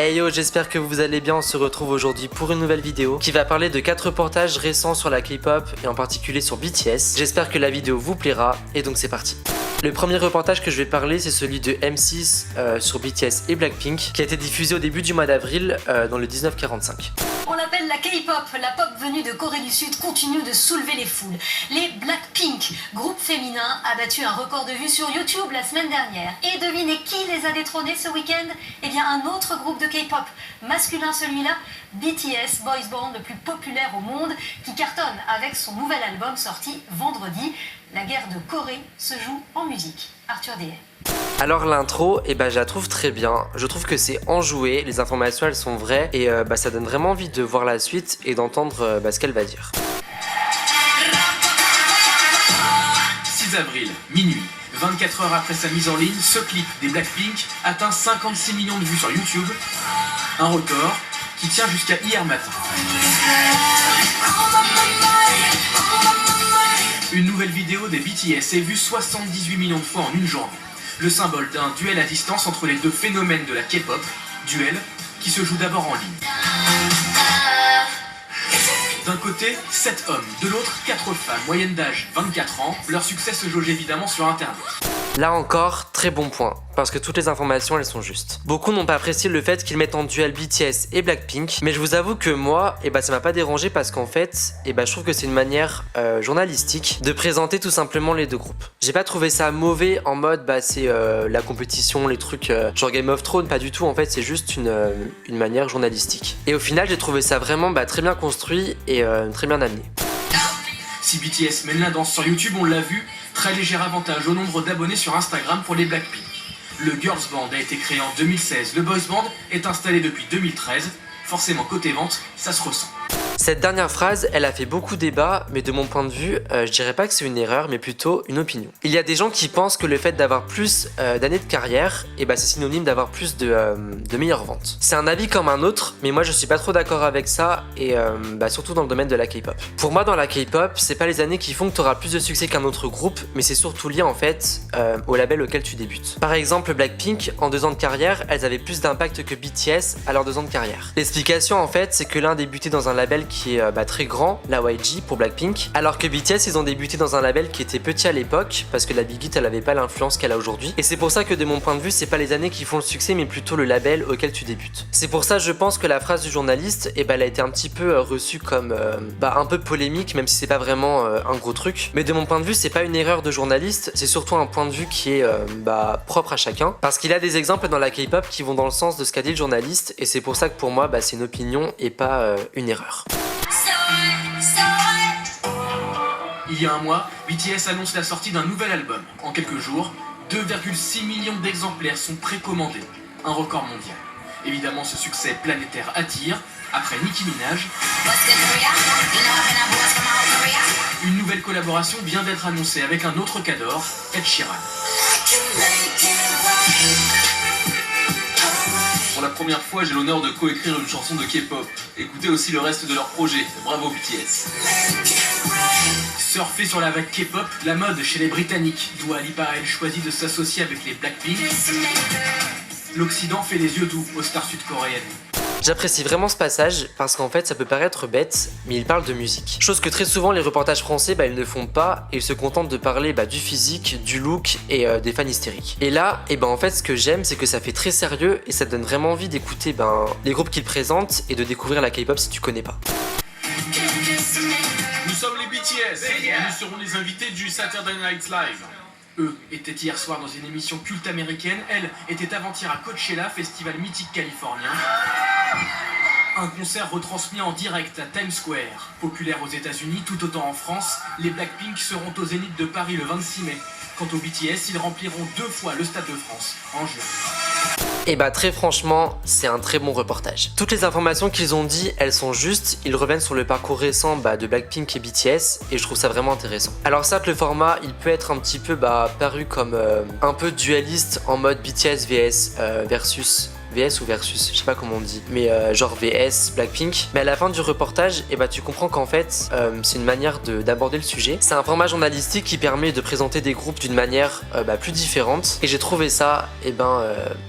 Hey yo, j'espère que vous allez bien, on se retrouve aujourd'hui pour une nouvelle vidéo qui va parler de 4 reportages récents sur la K-pop et en particulier sur BTS. J'espère que la vidéo vous plaira et donc c'est parti. Le premier reportage que je vais parler, c'est celui de M6 sur BTS et Blackpink qui a été diffusé au début du mois d'avril dans le 1945. On l'appelle la K-pop, la pop venue de Corée du Sud continue de soulever les foules. Les Blackpink, groupe féminin, a battu un record de vues sur YouTube la semaine dernière. Et devinez qui les a détrônés ce week-end? Eh bien un autre groupe de K-pop, masculin celui-là, BTS, boys band le plus populaire au monde, qui cartonne avec son nouvel album sorti vendredi. La guerre de Corée se joue en musique. Arthur Dehay. Alors l'intro, je la trouve très bien, je trouve que c'est enjoué, les informations elles sont vraies et ça donne vraiment envie de voir la suite et d'entendre ce qu'elle va dire. 6 avril, minuit, 24 heures après sa mise en ligne, ce clip des Blackpink atteint 56 millions de vues sur YouTube, un record qui tient jusqu'à hier matin. Une nouvelle vidéo des BTS est vue 78 millions de fois en une journée. Le symbole d'un duel à distance entre les deux phénomènes de la K-pop, duel qui se joue d'abord en ligne. D'un côté, 7 hommes, de l'autre, 4 femmes, moyenne d'âge 24 ans. Leur succès se jauge évidemment sur Internet. Là encore, très bon point, parce que toutes les informations elles sont justes. Beaucoup n'ont pas apprécié le fait qu'ils mettent en duel BTS et Blackpink, mais je vous avoue que moi, ça m'a pas dérangé parce qu'en fait, je trouve que c'est une manière journalistique de présenter tout simplement les deux groupes. J'ai pas trouvé ça mauvais en mode c'est la compétition, les trucs genre Game of Thrones, pas du tout, en fait c'est juste une manière journalistique. Et au final j'ai trouvé ça vraiment très bien construit et très bien amené. Si BTS mène la danse sur YouTube, on l'a vu, très léger avantage au nombre d'abonnés sur Instagram pour les Blackpink. Le Girls Band a été créé en 2016, le Boys Band est installé depuis 2013, forcément côté vente, ça se ressent. Cette dernière phrase, elle a fait beaucoup débat, mais de mon point de vue, je dirais pas que c'est une erreur, mais plutôt une opinion. Il y a des gens qui pensent que le fait d'avoir plus d'années de carrière, c'est synonyme d'avoir plus de meilleures ventes. C'est un avis comme un autre, mais moi je suis pas trop d'accord avec ça, et surtout dans le domaine de la K-pop. Pour moi, dans la K-pop, c'est pas les années qui font que tu auras plus de succès qu'un autre groupe, mais c'est surtout lié en fait au label auquel tu débutes. Par exemple, Blackpink, en 2 ans de carrière, elles avaient plus d'impact que BTS à leurs 2 ans de carrière. L'explication en fait, c'est que l'un débutait dans un label qui est très grand, la YG pour Blackpink, alors que BTS ils ont débuté dans un label qui était petit à l'époque parce que la Big Hit elle avait pas l'influence qu'elle a aujourd'hui, et c'est pour ça que de mon point de vue c'est pas les années qui font le succès mais plutôt le label auquel tu débutes. C'est pour ça je pense que la phrase du journaliste elle a été un petit peu reçue comme un peu polémique, même si c'est pas vraiment un gros truc, mais de mon point de vue c'est pas une erreur de journaliste, c'est surtout un point de vue qui est propre à chacun, parce qu'il y a des exemples dans la K-pop qui vont dans le sens de ce qu'a dit le journaliste, et c'est pour ça que pour moi c'est une opinion et pas une erreur. Il y a un mois, BTS annonce la sortie d'un nouvel album. En quelques jours, 2,6 millions d'exemplaires sont précommandés, un record mondial. Évidemment, ce succès planétaire attire. Après Nicki Minaj, une nouvelle collaboration vient d'être annoncée avec un autre cador, Ed Sheeran. Pour la première fois, j'ai l'honneur de coécrire une chanson de K-pop. Écoutez aussi le reste de leur projet. Bravo BTS. Surfer sur la vague K-pop, la mode chez les Britanniques. Dua Lipa a choisi de s'associer avec les Blackpink. L'Occident fait les yeux doux aux stars sud-coréennes. J'apprécie vraiment ce passage parce qu'en fait ça peut paraître bête, mais il parle de musique. Chose que très souvent les reportages français ils ne font pas, et ils se contentent de parler du physique, du look et des fans hystériques. Et là, en fait ce que j'aime c'est que ça fait très sérieux et ça te donne vraiment envie d'écouter les groupes qu'ils présentent et de découvrir la K-pop si tu connais pas. Nous sommes les BTS et nous serons les invités du Saturday Night Live. Eux étaient hier soir dans une émission culte américaine, elle était avant-hier à Coachella, festival mythique californien. Un concert retransmis en direct à Times Square. Populaire aux États-Unis, tout autant en France, les Blackpink seront au Zénith de Paris le 26 mai. Quant au BTS, ils rempliront 2 fois le Stade de France, en juin. Très franchement, c'est un très bon reportage. Toutes les informations qu'ils ont dit, elles sont justes, ils reviennent sur le parcours récent de Blackpink et BTS, et je trouve ça vraiment intéressant. Alors certes, le format, il peut être un petit peu paru comme un peu dualiste en mode BTS vs versus VS ou versus, je sais pas comment on dit, mais genre VS, Blackpink. Mais à la fin du reportage, et bah tu comprends qu'en fait, c'est une manière d'aborder le sujet. C'est un format journalistique qui permet de présenter des groupes d'une manière plus différente. Et j'ai trouvé ça,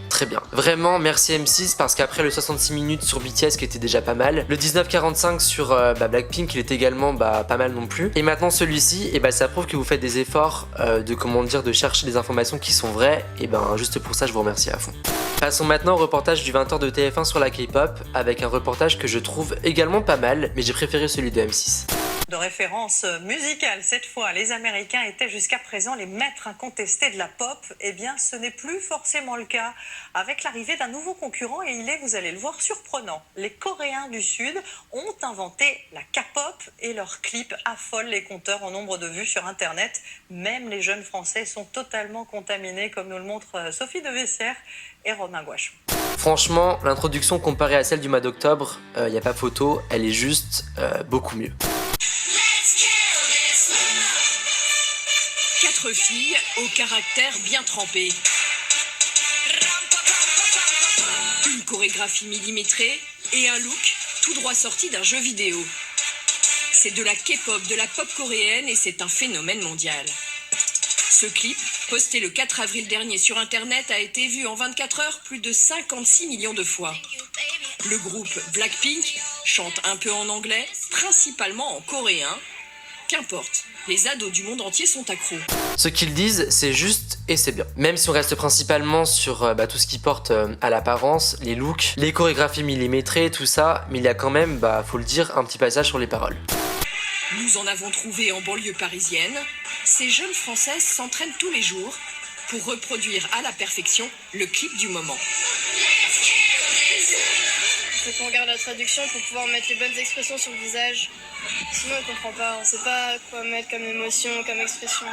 très bien. Vraiment, merci M6 parce qu'après le 66 minutes sur BTS qui était déjà pas mal, le 19:45 sur Blackpink il est également pas mal non plus. Et maintenant celui-ci, ça prouve que vous faites des efforts de chercher des informations qui sont vraies. Et juste pour ça je vous remercie à fond. Passons maintenant au reportage du 20h de TF1 sur la K-pop avec un reportage que je trouve également pas mal, mais j'ai préféré celui de M6. De référence musicale, cette fois, les Américains étaient jusqu'à présent les maîtres incontestés de la pop. Eh bien, ce n'est plus forcément le cas avec l'arrivée d'un nouveau concurrent et il est, vous allez le voir, surprenant. Les Coréens du Sud ont inventé la K-pop et leurs clips affolent les compteurs en nombre de vues sur Internet. Même les jeunes Français sont totalement contaminés, comme nous le montrent Sophie de Vessières et Romain Gouache. Franchement, l'introduction comparée à celle du mois d'octobre, y a pas photo, elle est juste beaucoup mieux. 4 filles au caractère bien trempé. Une chorégraphie millimétrée et un look tout droit sorti d'un jeu vidéo. C'est de la K-pop, de la pop coréenne et c'est un phénomène mondial. Ce clip, posté le 4 avril dernier sur Internet, a été vu en 24 heures plus de 56 millions de fois. Le groupe Blackpink chante un peu en anglais, principalement en coréen. Qu'importe, les ados du monde entier sont accros. Ce qu'ils disent, c'est juste et c'est bien. Même si on reste principalement sur tout ce qui porte à l'apparence, les looks, les chorégraphies millimétrées, tout ça, mais il y a quand même, faut le dire, un petit passage sur les paroles. Nous en avons trouvé en banlieue parisienne. Ces jeunes Françaises s'entraînent tous les jours pour reproduire à la perfection le clip du moment. Il faut qu'on regarde la traduction pour pouvoir mettre les bonnes expressions sur le visage. Sinon on comprend pas, on sait pas quoi mettre comme émotion, comme expression.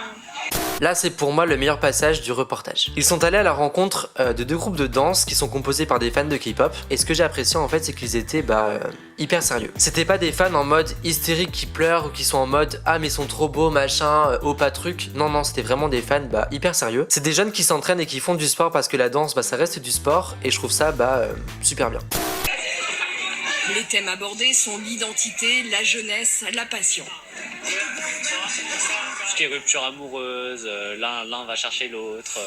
Là c'est pour moi le meilleur passage du reportage. Ils sont allés à la rencontre de 2 groupes de danse qui sont composés par des fans de K-pop. Et ce que j'ai apprécié en fait c'est qu'ils étaient hyper sérieux. C'était pas des fans en mode hystérique qui pleurent ou qui sont en mode ah mais ils sont trop beaux machin, oh pas truc. Non c'était vraiment des fans hyper sérieux. C'est des jeunes qui s'entraînent et qui font du sport parce que la danse ça reste du sport et je trouve ça super bien. Les thèmes abordés sont l'identité, la jeunesse, la passion. Tout ce qui est rupture amoureuse, l'un va chercher l'autre,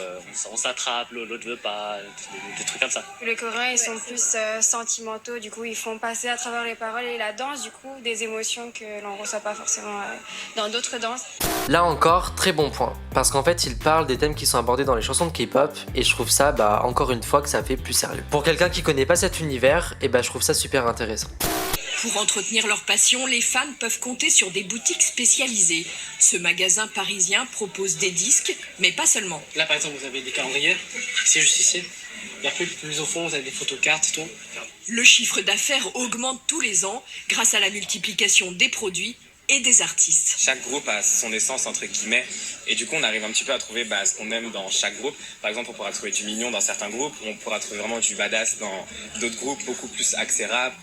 on s'attrape, l'autre veut pas, des trucs comme ça. Les Coréens ils sont plus sentimentaux, du coup ils font passer à travers les paroles et la danse du coup des émotions que l'on ressent pas forcément dans d'autres danses. Là encore, très bon point, parce qu'en fait ils parlent des thèmes qui sont abordés dans les chansons de K-pop et je trouve ça encore une fois que ça fait plus sérieux. Pour quelqu'un qui connaît pas cet univers, je trouve ça super intéressant. Pour entretenir leur passion, les fans peuvent compter sur des boutiques spécialisées. Ce magasin parisien propose des disques, mais pas seulement. Là par exemple vous avez des calendriers, c'est juste ici. Et après plus au fond vous avez des photocartes et tout. Le chiffre d'affaires augmente tous les ans grâce à la multiplication des produits et des artistes. Chaque groupe a son essence entre guillemets et du coup on arrive un petit peu à trouver ce qu'on aime dans chaque groupe. Par exemple on pourra trouver du mignon dans certains groupes, on pourra trouver vraiment du badass dans d'autres groupes beaucoup plus axés rap.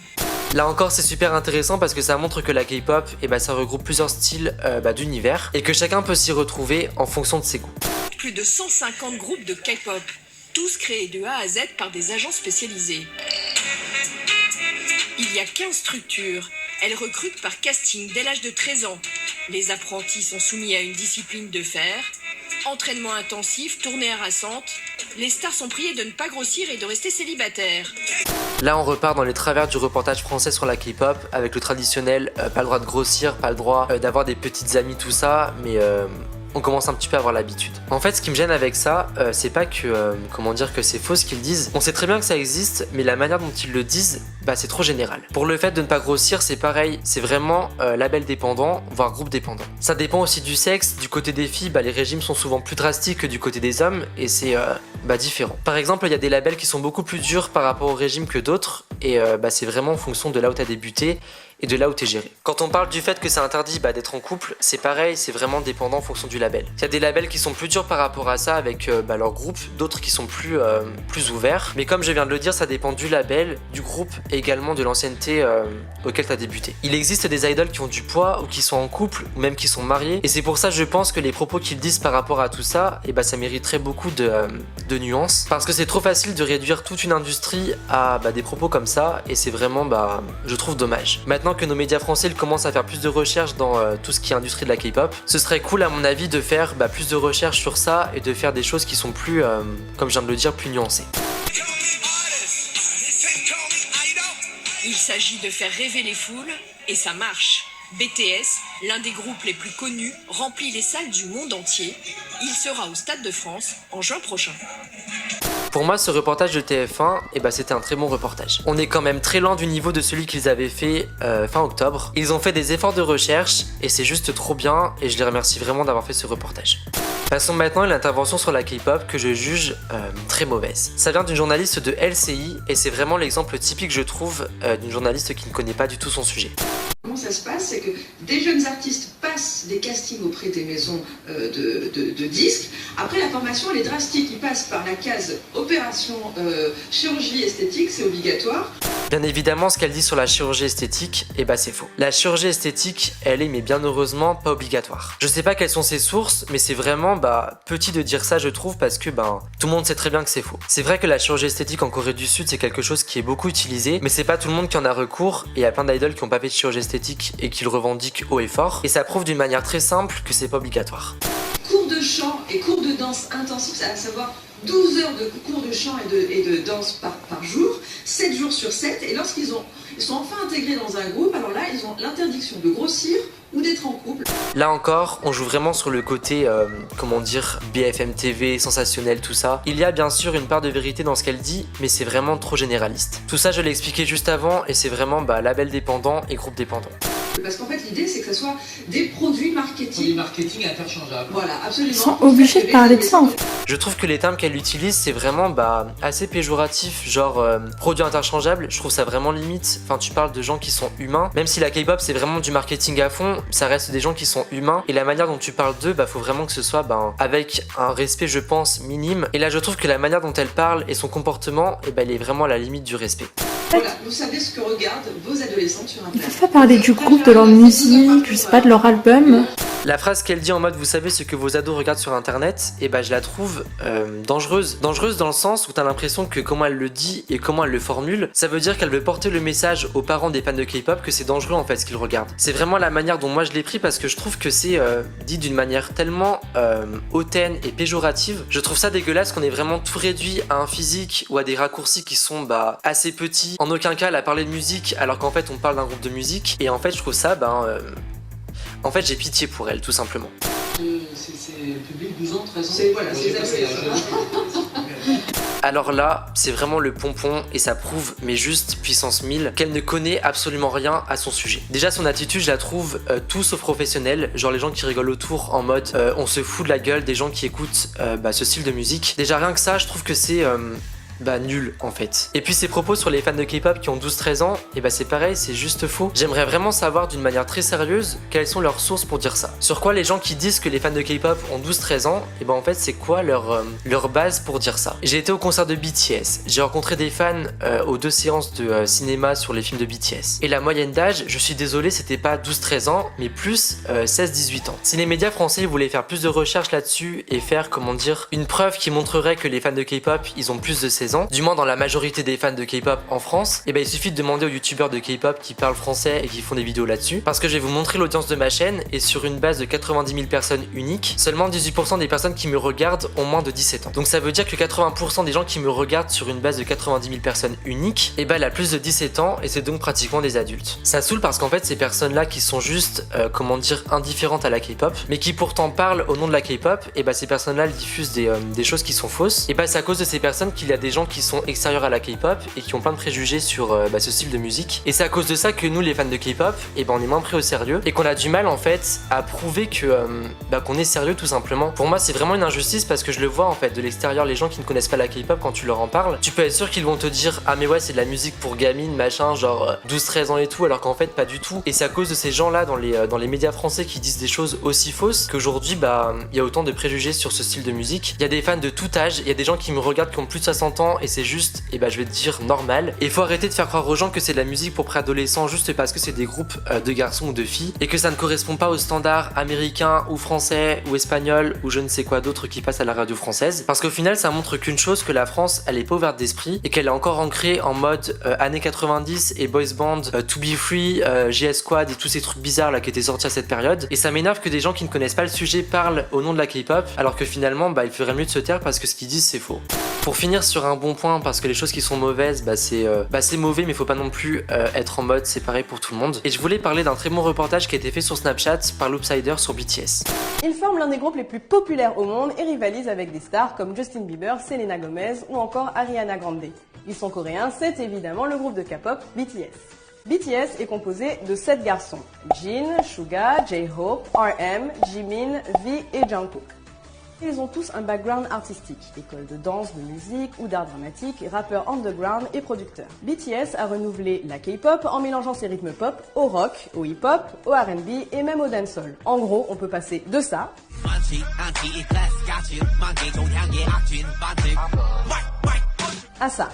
Là encore c'est super intéressant parce que ça montre que la K-pop ça regroupe plusieurs styles d'univers et que chacun peut s'y retrouver en fonction de ses goûts. Plus de 150 groupes de K-pop, tous créés de A à Z par des agents spécialisés. Il y a 15 structures. Elles recrutent par casting dès l'âge de 13 ans. Les apprentis sont soumis à une discipline de fer, entraînement intensif, tournée harassante. Les stars sont priées de ne pas grossir et de rester célibataires. Là on repart dans les travers du reportage français sur la K-pop avec le traditionnel pas le droit de grossir, pas le droit d'avoir des petites amies, tout ça, mais on commence un petit peu à avoir l'habitude. En fait, ce qui me gêne avec ça, c'est pas que, que c'est faux ce qu'ils disent. On sait très bien que ça existe, mais la manière dont ils le disent, c'est trop général. Pour le fait de ne pas grossir, c'est pareil, c'est vraiment label dépendant, voire groupe dépendant. Ça dépend aussi du sexe, du côté des filles, les régimes sont souvent plus drastiques que du côté des hommes, et c'est différent. Par exemple, il y a des labels qui sont beaucoup plus durs par rapport au régime que d'autres, et c'est vraiment en fonction de là où tu as débuté, et de là où t'es géré. Quand on parle du fait que c'est interdit d'être en couple, c'est pareil, c'est vraiment dépendant en fonction du label. Il y a des labels qui sont plus durs par rapport à ça avec leur groupe, d'autres qui sont plus ouverts. Mais comme je viens de le dire, ça dépend du label, du groupe et également de l'ancienneté auquel t'as débuté. Il existe des idoles qui ont du poids ou qui sont en couple ou même qui sont mariés, et c'est pour ça je pense que les propos qu'ils disent par rapport à tout ça, ça mériterait beaucoup de nuances, parce que c'est trop facile de réduire toute une industrie à des propos comme ça, et c'est vraiment je trouve dommage. Maintenant que nos médias français ils commencent à faire plus de recherches dans tout ce qui est industrie de la K-pop, ce serait cool à mon avis de faire plus de recherches sur ça et de faire des choses qui sont plus, comme je viens de le dire, plus nuancées. Il s'agit de faire rêver les foules, et ça marche. BTS, l'un des groupes les plus connus, remplit les salles du monde entier. Il sera au Stade de France en juin prochain. Pour moi, ce reportage de TF1, c'était un très bon reportage. On est quand même très loin du niveau de celui qu'ils avaient fait fin octobre. Ils ont fait des efforts de recherche et c'est juste trop bien, et je les remercie vraiment d'avoir fait ce reportage. Passons maintenant à l'intervention sur la K-pop que je juge très mauvaise. Ça vient d'une journaliste de LCI et c'est vraiment l'exemple typique, je trouve, d'une journaliste qui ne connaît pas du tout son sujet. Comment ça se passe? C'est que des jeunes artistes passent des castings auprès des maisons de disques. Après, la formation, elle est drastique. Ils passent par la case opération chirurgie esthétique, c'est obligatoire. Bien évidemment, ce qu'elle dit sur la chirurgie esthétique, c'est faux. La chirurgie esthétique, elle est, mais bien heureusement, pas obligatoire. Je sais pas quelles sont ses sources, mais c'est vraiment petit de dire ça, je trouve, parce que tout le monde sait très bien que c'est faux. C'est vrai que la chirurgie esthétique en Corée du Sud, c'est quelque chose qui est beaucoup utilisé, mais c'est pas tout le monde qui en a recours, et il y a plein d'idoles qui ont pas fait de chirurgie esthétique et qui le revendiquent haut et fort, et ça prouve d'une manière très simple que c'est pas obligatoire. Cours de chant et cours de danse intensifs, à savoir 12 heures de cours de chant et de danse par jour, 7 jours sur 7, et lorsqu'ils sont enfin intégrés dans un groupe, alors là, ils ont l'interdiction de grossir ou d'être en couple. Là encore, on joue vraiment sur le côté, BFM TV, sensationnel, tout ça. Il y a bien sûr une part de vérité dans ce qu'elle dit, mais c'est vraiment trop généraliste. Tout ça, je l'ai expliqué juste avant, et c'est vraiment label dépendant et groupe dépendant. Parce qu'en fait, l'idée, c'est que ce soit des produits marketing. Des marketing interchangeables. Voilà, absolument. Ils sont obligés de parler de ça, en fait. Je trouve que les termes qu'elle utilise, c'est vraiment assez péjoratif, genre produit interchangeable. Je trouve ça vraiment limite. Enfin, tu parles de gens qui sont humains. Même si la K-pop, c'est vraiment du marketing à fond, ça reste des gens qui sont humains. Et la manière dont tu parles d'eux, faut vraiment que ce soit avec un respect, je pense, minime. Et là, je trouve que la manière dont elle parle et son comportement, elle est vraiment à la limite du respect. Voilà, vous savez ce que regardent vos adolescents sur Internet. Ils peuvent pas parler du groupe, de leur musique, je sais pas, de leur album. La phrase qu'elle dit en mode vous savez ce que vos ados regardent sur internet, je la trouve dangereuse. Dangereuse dans le sens où t'as l'impression que comment elle le dit et comment elle le formule, ça veut dire qu'elle veut porter le message aux parents des fans de K-pop que c'est dangereux en fait ce qu'ils regardent. C'est vraiment la manière dont moi je l'ai pris parce que je trouve que c'est dit d'une manière tellement hautaine et péjorative. Je trouve ça dégueulasse qu'on ait vraiment tout réduit à un physique ou à des raccourcis qui sont assez petits. En aucun cas elle a parlé de musique alors qu'en fait on parle d'un groupe de musique et en fait je trouve ça en fait j'ai pitié pour elle tout simplement. C'est public 12 ans, 13 ans. C'est Alors là, c'est vraiment le pompon et ça prouve, mais juste puissance 1000, qu'elle ne connaît absolument rien à son sujet. Déjà son attitude, je la trouve tout sauf professionnelle, genre les gens qui rigolent autour en mode on se fout de la gueule des gens qui écoutent ce style de musique. Déjà rien que ça, je trouve que c'est nul en fait. Et puis ses propos sur les fans de K-pop qui ont 12-13 ans, c'est pareil, c'est juste faux. J'aimerais vraiment savoir d'une manière très sérieuse quelles sont leurs sources pour dire ça. Sur quoi les gens qui disent que les fans de K-pop ont 12-13 ans, en fait c'est quoi leur base pour dire ça. J'ai été au concert de BTS, j'ai rencontré des fans aux 2 séances de cinéma sur les films de BTS. Et la moyenne d'âge, je suis désolé, c'était pas 12-13 ans, mais plus 16-18 ans. Si les médias français voulaient faire plus de recherches là-dessus et faire, une preuve qui montrerait que les fans de K-pop, ils ont plus de 16 ans, du moins dans la majorité des fans de K-pop en France, il suffit de demander aux youtubeurs de K-pop qui parlent français et qui font des vidéos là-dessus, parce que je vais vous montrer l'audience de ma chaîne, et sur une base de 90 000 personnes uniques, seulement 18% des personnes qui me regardent ont moins de 17 ans. Donc ça veut dire que 80% des gens qui me regardent sur une base de 90 000 personnes uniques, elle a plus de 17 ans, et c'est donc pratiquement des adultes. Ça saoule parce qu'en fait ces personnes-là qui sont juste, indifférentes à la K-pop, mais qui pourtant parlent au nom de la K-pop, ces personnes-là elles diffusent des choses qui sont fausses, et c'est à cause de ces personnes qu'il y a des gens gens qui sont extérieurs à la K-pop et qui ont plein de préjugés sur ce style de musique. Et c'est à cause de ça que nous, les fans de K-pop, on est moins pris au sérieux et qu'on a du mal en fait à prouver que qu'on est sérieux tout simplement. Pour moi, c'est vraiment une injustice parce que je le vois en fait de l'extérieur, les gens qui ne connaissent pas la K-pop, quand tu leur en parles, tu peux être sûr qu'ils vont te dire ah mais ouais, c'est de la musique pour gamines, machin, genre 12-13 ans et tout, alors qu'en fait pas du tout. Et c'est à cause de ces gens-là dans les médias français qui disent des choses aussi fausses qu'aujourd'hui il y a autant de préjugés sur ce style de musique. Il y a des fans de tout âge, il y a des gens qui me regardent qui ont plus de 60 ans et c'est juste, je vais te dire, normal. Et il faut arrêter de faire croire aux gens que c'est de la musique pour préadolescents juste parce que c'est des groupes de garçons ou de filles et que ça ne correspond pas aux standards américains ou français ou espagnols ou je ne sais quoi d'autre qui passe à la radio française. Parce qu'au final, ça montre qu'une chose, que la France, elle est pas ouverte d'esprit et qu'elle est encore ancrée en mode années 90 et boys band, To Be Free, JS Squad et tous ces trucs bizarres là qui étaient sortis à cette période. Et ça m'énerve que des gens qui ne connaissent pas le sujet parlent au nom de la K-pop alors que finalement il ferait mieux de se taire parce que ce qu'ils disent c'est faux. Pour finir sur un bon point, parce que les choses qui sont mauvaises c'est mauvais mais faut pas non plus être en mode c'est pareil pour tout le monde. Et je voulais parler d'un très bon reportage qui a été fait sur Snapchat par Loopsider sur BTS. Ils forment l'un des groupes les plus populaires au monde et rivalisent avec des stars comme Justin Bieber, Selena Gomez ou encore Ariana Grande. Ils sont coréens, c'est évidemment le groupe de K-pop BTS. BTS est composé de 7 garçons, Jin, Suga, J-Hope, RM, Jimin, V et Jungkook. Ils ont tous un background artistique, école de danse, de musique ou d'art dramatique, rappeurs underground et producteurs. BTS a renouvelé la K-pop en mélangeant ses rythmes pop au rock, au hip-hop, au R&B et même au dancehall. En gros, on peut passer de ça à ça.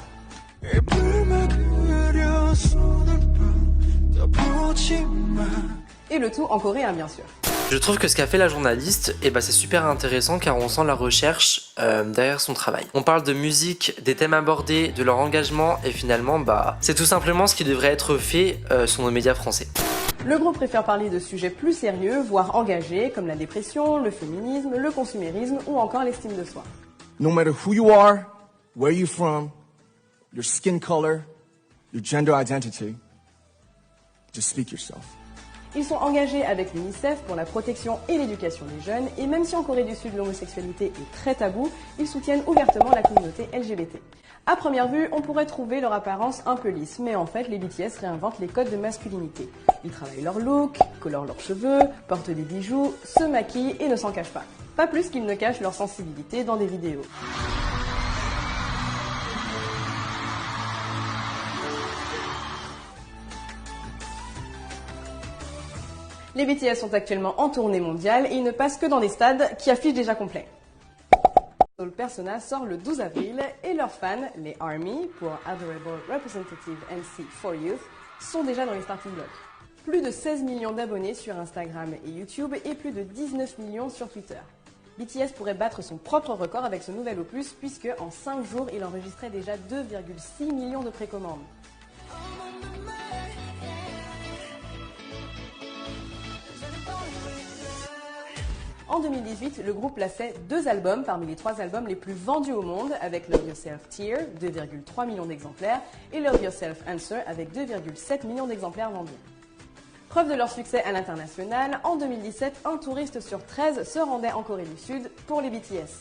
Et le tout en coréen bien sûr. Je trouve que ce qu'a fait la journaliste, c'est super intéressant car on sent la recherche derrière son travail. On parle de musique, des thèmes abordés, de leur engagement et finalement c'est tout simplement ce qui devrait être fait sur nos médias français. Le groupe préfère parler de sujets plus sérieux, voire engagés, comme la dépression, le féminisme, le consumérisme ou encore l'estime de soi. No matter who you are, where you're from, your skin color, your gender identity, just speak yourself. Ils sont engagés avec l'UNICEF pour la protection et l'éducation des jeunes, et même si en Corée du Sud l'homosexualité est très tabou, ils soutiennent ouvertement la communauté LGBT. À première vue, on pourrait trouver leur apparence un peu lisse, mais en fait, les BTS réinventent les codes de masculinité. Ils travaillent leur look, colorent leurs cheveux, portent des bijoux, se maquillent et ne s'en cachent pas. Pas plus qu'ils ne cachent leur sensibilité dans des vidéos. Les BTS sont actuellement en tournée mondiale et ils ne passent que dans des stades qui affichent déjà complet. Soul Persona sort le 12 avril et leurs fans, les ARMY, pour Adorable Representative MC for Youth, sont déjà dans les starting blocks. Plus de 16 millions d'abonnés sur Instagram et YouTube et plus de 19 millions sur Twitter. BTS pourrait battre son propre record avec ce nouvel opus puisque en 5 jours, il enregistrait déjà 2,6 millions de précommandes. En 2018, le groupe plaçait 2 albums parmi les 3 albums les plus vendus au monde avec Love Yourself Tear, 2,3 millions d'exemplaires, et Love Yourself Answer avec 2,7 millions d'exemplaires vendus. Preuve de leur succès à l'international, en 2017, un touriste sur 13 se rendait en Corée du Sud pour les BTS.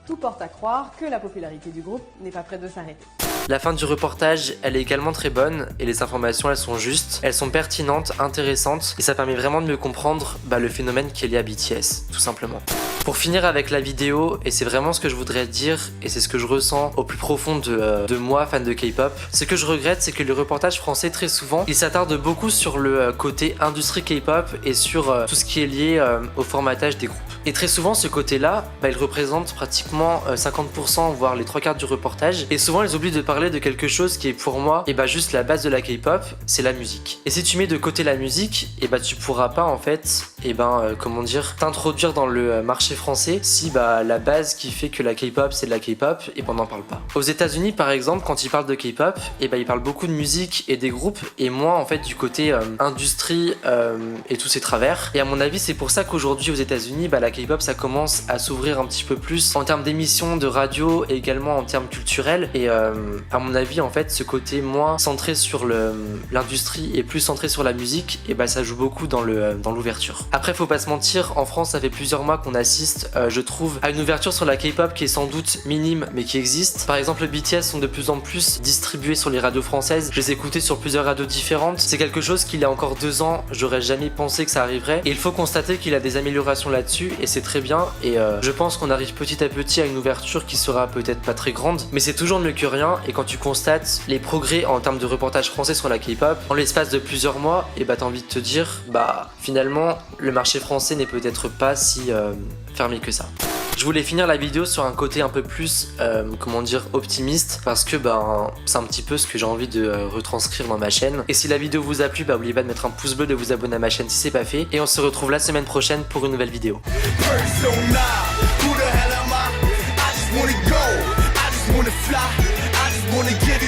Tout porte à croire que la popularité du groupe n'est pas près de s'arrêter. La fin du reportage, elle est également très bonne et les informations, elles sont justes, elles sont pertinentes, intéressantes et ça permet vraiment de mieux comprendre le phénomène qui est lié à BTS, tout simplement. Pour finir avec la vidéo, et c'est vraiment ce que je voudrais dire et c'est ce que je ressens au plus profond de moi, fan de K-pop, ce que je regrette, c'est que les reportages français, très souvent, ils s'attardent beaucoup sur le côté industrie K-pop et sur tout ce qui est lié au formatage des groupes. Et très souvent, ce côté-là, il représente pratiquement 50%, voire les 3/4 du reportage. Et souvent, ils oublient de parler de quelque chose qui est pour moi, juste la base de la K-pop, c'est la musique. Et si tu mets de côté la musique, tu pourras pas en fait, t'introduire dans le marché français si la base qui fait que la K-pop c'est de la K-pop, on n'en parle pas. Aux États-Unis, par exemple, quand ils parlent de K-pop, ils parlent beaucoup de musique et des groupes, et moins en fait du côté industrie et tous ces travers. Et à mon avis, c'est pour ça qu'aujourd'hui aux États-Unis, la K-pop ça commence à s'ouvrir un petit peu plus en termes d'émissions, de radio et également en termes culturels. Et à mon avis, en fait, ce côté moins centré sur l'industrie et plus centré sur la musique, ça joue beaucoup dans l'ouverture. Après faut pas se mentir, en France ça fait plusieurs mois qu'on assiste, je trouve, à une ouverture sur la K-pop qui est sans doute minime mais qui existe. Par exemple, les BTS sont de plus en plus distribués sur les radios françaises, je les écoutais sur plusieurs radios différentes. C'est quelque chose qu'il y a encore 2 ans, j'aurais jamais pensé que ça arriverait. Et il faut constater qu'il a des améliorations là-dessus et c'est très bien. Et je pense qu'on arrive petit à petit à une ouverture qui sera peut-être pas très grande, mais c'est toujours mieux que rien. Et quand tu constates les progrès en termes de reportage français sur la K-pop, en l'espace de plusieurs mois, et bah t'as envie de te dire, bah finalement le marché français n'est peut-être pas si fermé que ça. Je voulais finir la vidéo sur un côté un peu plus, comment dire, optimiste, parce que ben c'est un petit peu ce que j'ai envie de retranscrire dans ma chaîne. Et si la vidéo vous a plu, bah n'oubliez pas de mettre un pouce bleu, de vous abonner à ma chaîne si c'est pas fait. Et on se retrouve la semaine prochaine pour une nouvelle vidéo. Wanna go, I just wanna fly, I just wanna get it.